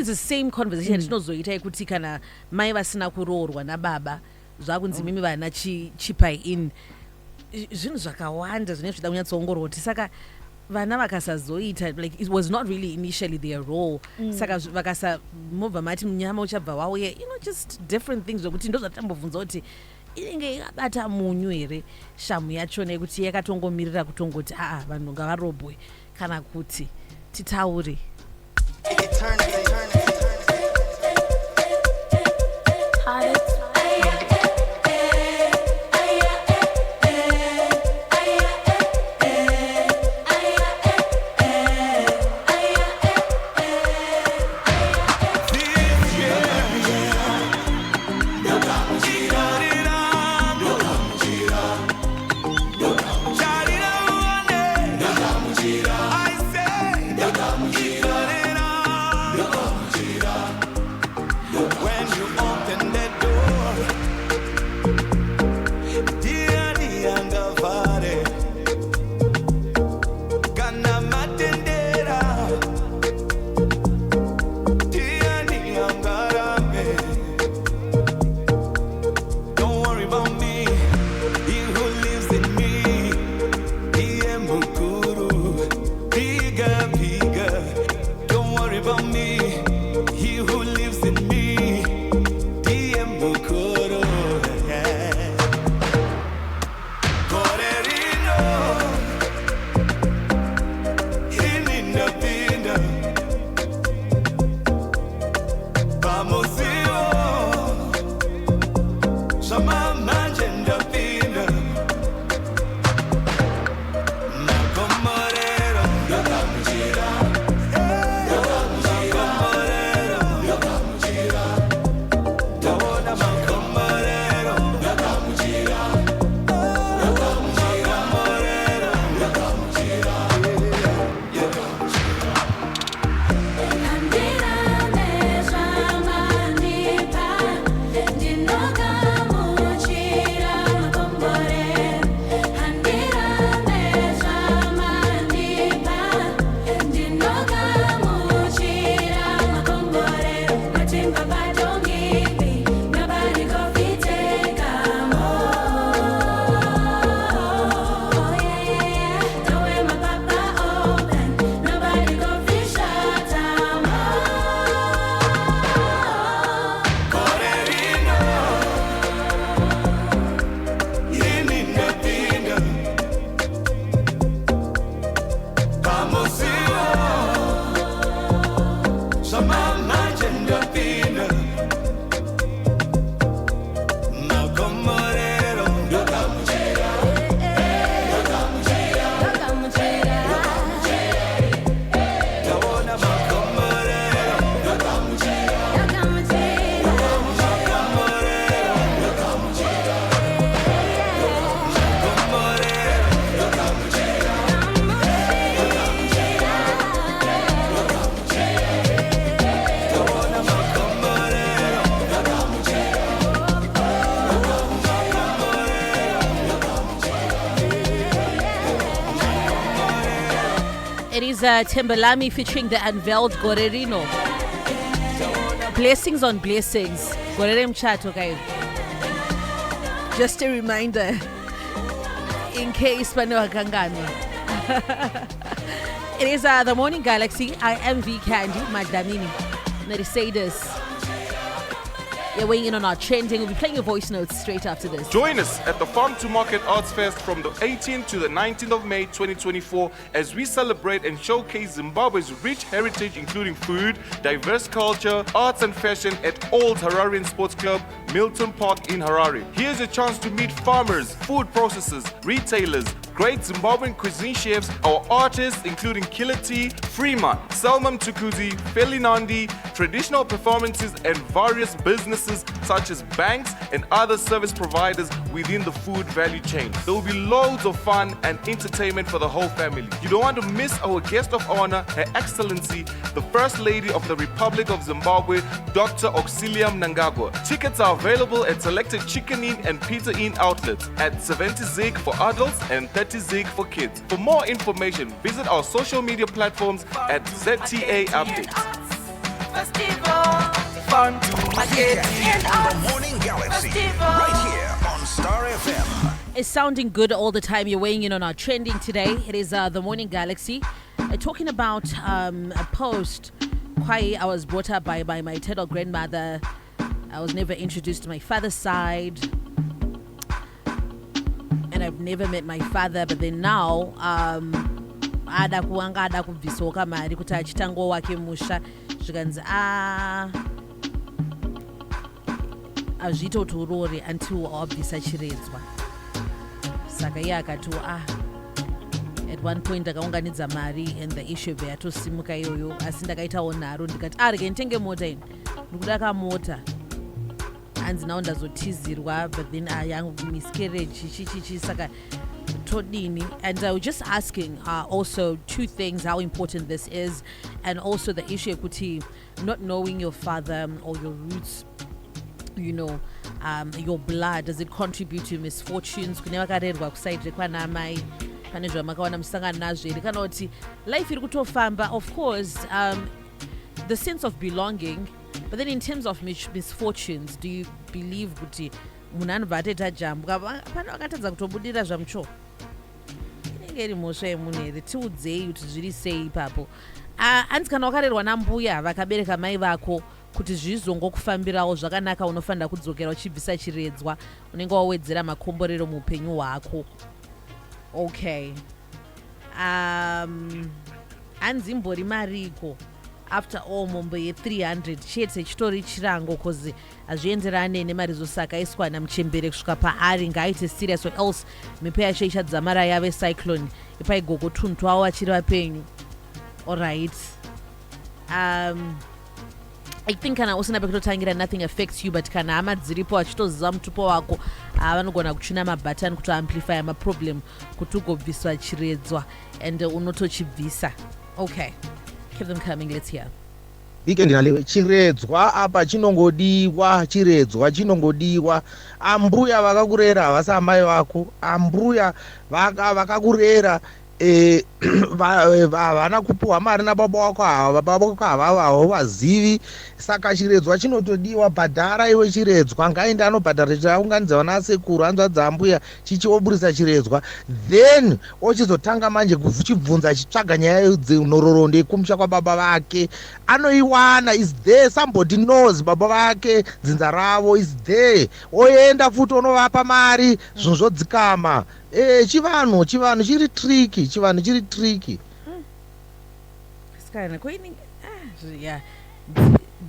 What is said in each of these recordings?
think it's the same conversation tinozoita yekuti kana mai vasina kuroorwa nababa zvakunzi mimi vana chipai in zvinhu zvakawanda zvine zvida kunyatsoongorwa kuti saka vana vakasazoita like it was not really initially their role saka vakasamobva mati munyama uchabva wauye just different things zvokuti ndo zvatambobvunza kuti inenge yakabata munyu here shamu yacho nekuti yakatongomirira kutongoti vanhu ngavarobwe kana kuti titaure It is Tembalami featuring the unveiled Gorerino. Blessings on blessings. Gorere mchato kayo. Just a reminder, in case pane wakangana. It is the Morning Galaxy. I am V Candy Madamini. Mercedes. You're weighing in on our trending. We'll be playing your voice notes straight after this. Join us at the Farm to Market Arts Fest from the 18th to the 19th of May 2024 as we celebrate and showcase Zimbabwe's rich heritage, including food, diverse culture, arts and fashion at Old Hararian Sports Club, Milton Park in Harare. Here's a chance to meet farmers, food processors, retailers, great Zimbabwean cuisine chefs, our artists including Kilati, Freeman, Selma Mtukuzi, Felinandi, traditional performances and various businesses such as banks and other service providers within the food value chain. There will be loads of fun and entertainment for the whole family. You don't want to miss our guest of honor, Her Excellency, the First Lady of the Republic of Zimbabwe, Dr. Auxilium Mnangagwa. Tickets are available at selected Chicken Inn and Pizza Inn outlets at 70 ZiG for adults and 30 ZiG for kids. For more information, visit our social media platforms at ZTA Updates. Fun to market and The Morning Galaxy, right here on Star FM. It's sounding good all the time. You're weighing in on our trending today. It is the Morning Galaxy. Talking about a post. Why I was brought up by my maternal grandmother. I was never introduced to my father's side. And I've never met my father. But then now, ada kubvisoka mari kuti achitango wake musha zvikanzi azviita kuti urore until wabvisa chiredzwa. Saka iye akati at one point akaunganidza mari and the issue yatosimuka iyoyo, asi ndakaitawo nharo ndikati rege nditenge mota ini, ndikuda kamota hanzi nawo ndazotizirwa, but then yangu miscarriage chichichi, saka todini. And I was just asking also two things, how important this is, and also the issue kuti not knowing your father or your roots, you know, your blood, does it contribute to misfortunes? Kune vakarerwa kusaidre kwanamai pane zvamakawana musangana nazvo here, kana kuti life iri kutofamba, of course, the sense of belonging, but then in terms of misfortunes, do you believe kuti munhu anobva atoita jambo pana vakatadza kutobudira zvamucho? Inenge iri mhosva yemunhu here, tiudzei kuti zviri sei ipapo. Hanzi kana wakarerwa nambuya vakabereka mai vako kuti zvizongokufambirawo zvakanaka, unofanira kudzokera uchibvisa chiredzwa, unenge wawedzera makomborero muupenyu hwako. Okay. Hanzi imbori mariko after all mombo ye300 chete chitori chirango, cause hazvienderane nemari zose akaiswa namuchembere kusvika paari, ngaaite serious or else mhepo yacho ichadzamara yave cyclone ipaigogotunhwawo vachiri vapenyu. Alright. I think kana usina pekutotangira nothing affects you, but kana hama dziripo vachitoziva mutupo wako vanogona kuchuna mabhatani kuti amplify maproblem kuti ugobviswa chiredzwa and unotochibvisa. Okay, keep them coming, let's hear. Weekend nalewe chiredzwa apa chinongodiwa, chiredzwa chinongodiwa. Ambuya vakakurera havasi amai vako, ambuya vakakurera havana kupuhwa mari nababa wako ava, baba wako havava havazivi, saka chiredzwa chinotodiwa. Bhadhara iwe chiredzwa, ngaende anobhadhara chaunganidzwa nasekuru hanzvadza ambuya chichioburisa chiredzwa, then ochizotanga manje kuchibvunza achitsvaga nyaya dzenororondo kumusha kwababa vake. Anoiwana, is there, somebody knows baba vake, dzinza ravo is there, oenda futi onovapa mari, zvinhu zvodzikama. Chivanhu chiri tricky, chivanhu chiri tricky.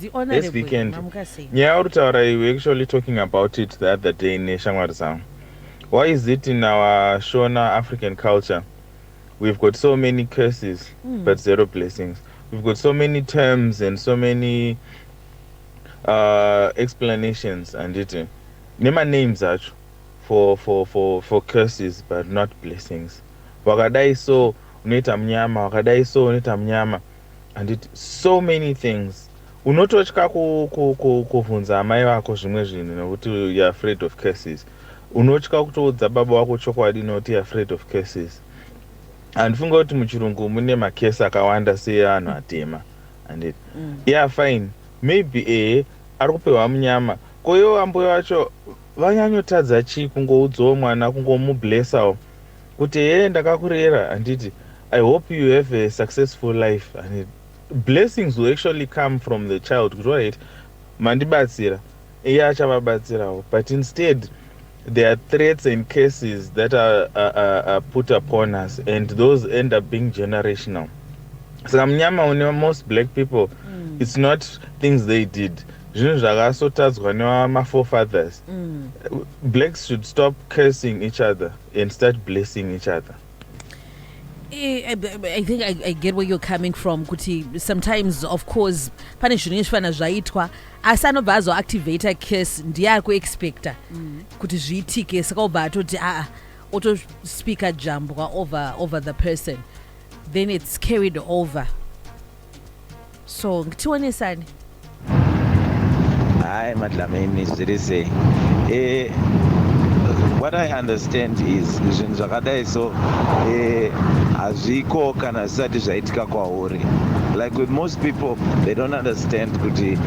This weekend, we were actually talking about it the other day in Shamwarzam. Why is it in our Shona African culture we've got so many curses but zero blessings? We've got so many terms and so many explanations and it nema names actually for curses but not blessings. Wakadai so unoita mnyama, wakadai so unoita mnyama, and it so many things. Unototya kuvhunza amai vako zvimwe zvinhu nokuti you're afraid of curses. Unotya kutoudza baba wako chokwadi nokuti you're afraid of curses. Handifunga kuti muchirungu mune makesi akawanda seanhu atema. And it yeah, fine, maybe ari kupiwa munyama, koiwo ambuya wacho vanyanyotadza chii kungoudzawo mwana kungomublessawo kuti ndakakurera, anditi I hope you have a successful life, and blessings will actually come from the child kuti right mandibatsira iye achavabatsirawo, but instead there are threats and cases that are put upon us, and those end up being generational. Saka mnyama une most black people, it's not things they did, zvinhu zvakasotadzwa nemaforefathers. Blacks should stop cursing each other and start blessing each other. I think I get where you're coming from, kuti sometimes of course pane zvinhu zvifana zvaitwa asi anobva azoactivata case ndiye ari kuexpecta kuti zviitike, saka obva atoti otospika jambo over the person, then it's carried over. So ngtionesani. Hi, Madlamini, Zirisi. What I understand is zvinhu zvakadai so hazviko kana zvisati zvaitika kwauri. Like with most people, they don't understand kuti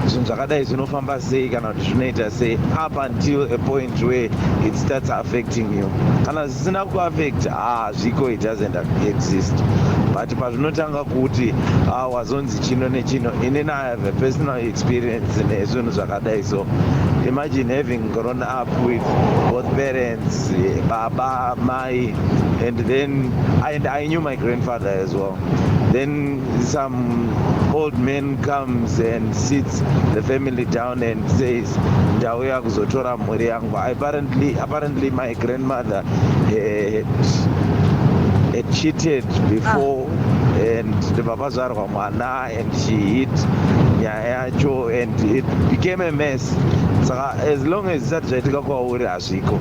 zvinhu zvakadai zvinofamba sei kana kuti zvinoita sei up until a point where it starts affecting you. Kana zvisina kuaffect, zviko, it doesn't exist. But pazvinotanga kuti wazonzi chino nechino, inini I have a personal experience nezvinhu zvakadai. So imagine having grown up with both parents, baba, mai, and then I knew my grandfather as well. Then some old man comes and sits the family down and says, "Ndauya kuzotora mhuri yangu." Apparently my grandmother had cheated before, and the baba zarwa mwana, and she hit nyaya yacho, and it became a mess. So as long as that zvaitika kwauri hazviko,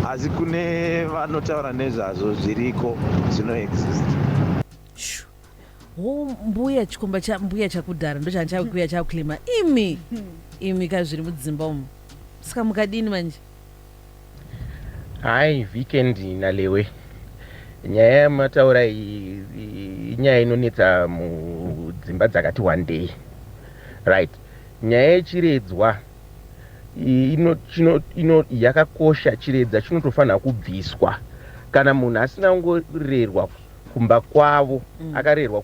asi kune vanotaura nezvazvo zviriko zvinoexist. Mbuya chikomba chambuya chakudhara ndo chanchakuya chakulima imi kazviri mudzimba umu, saka mukadini manje? Hai, weekend nalewe nyaya yamataura inyaya inonetsa mudzimba dzakati one day, right? Nyaya yechiredzwa yakakosha. Chiredza chinotofanira kubviswa kana munhu asina kungorerwa kumba kwavo, akarerwa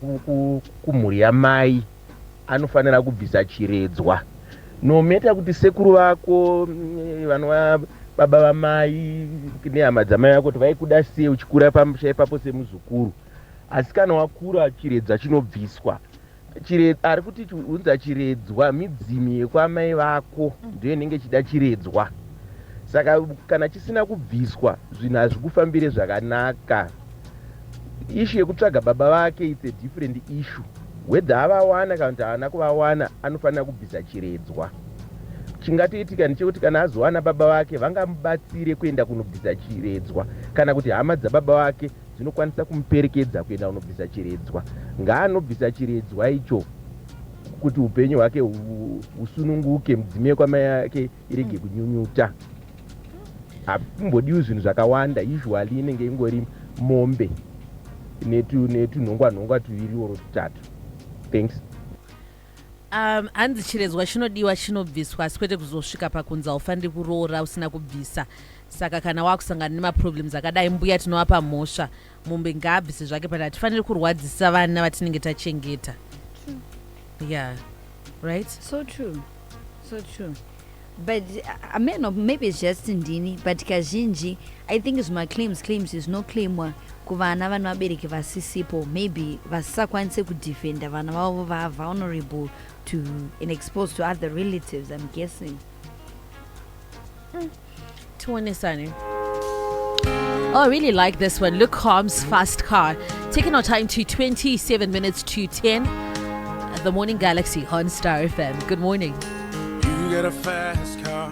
kumhuri yamai, anofanira kubvisa chiredzwa. No matter kuti sekuru vako, vanova baba vamai nehama dzamai vako kuti vaikuda sei uchikura ipapo semuzukuru, asi kana wakura chiredza chinobviswa. Ari kuti unza chiredzwa midzimi yekwamai vako ndiyo inenge chida chiredzwa. Saka kana chisina kubviswa, zvinhu hazvikufambire zvakanaka. Issue yekutsvaga baba vake, it's a different issue. Whether avawana kana kuti havana kuvawana, anofanira kubvisa chiredzwa. Chingatoitika ndechekuti kana azowana baba vake, vangamubatsire kuenda kunobvisa chiredzwa, kana kuti hama dzababa vake dzinokwanisa kumuperekedza kuenda kunobvisa chiredzwa. Ngaanobvisa chiredzwa icho kuti upenyu hwake husununguke, mudzime yekwamai yake irege kunyunyuta. Hakumbodiwi zvinhu zvakawanda, usually inenge ingori mombe netunhongwa tuviri oro tutatu. Thanks. Hanzi chiredzwa chinodiwa chinobviswa, asi kwete kuzosvika pakunzi haufaniri kuroora usina kubvisa. Saka kana wakusangana nemaproblems akadai, mbuya tinovapa mhosva, mombe ngaabvise zvake, but hatifaniri kurwadzisa vana vatinenge tachengeta. Yeah, right? So true. But maybe it's just indini, but kazhinji I think it's my claims is no claim kuvana vanhu vabereki vasisipo, maybe vasisakwanise kudefenda vana vavo va vulnerable to and exposed to other relatives, I'm guessing. Tuonesane. Oh, I really like this one. Luke Holmes, Fast Car. Taking our time to 27 minutes to 10. The Morning Galaxy on Star FM. Good morning. You get a fast car.